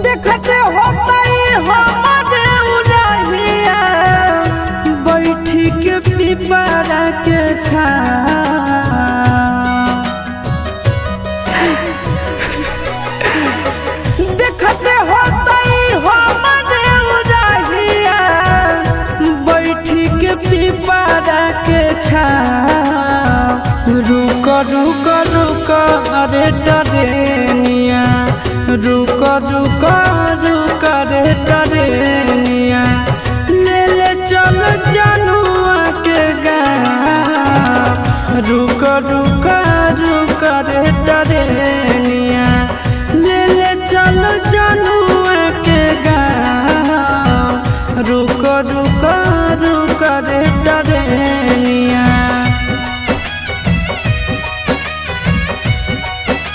देखते होता हमारे उड़हिया बैठी के पिपरा के देखते होता हमारे उड़हिया बैठी के पिपरा के रुक रुक रुक अरे टरेनिया रुक रुक रुक रे टरेनिया ले ले चल जनुआ के गाँव रुक रुक रुक रे टरेनिया।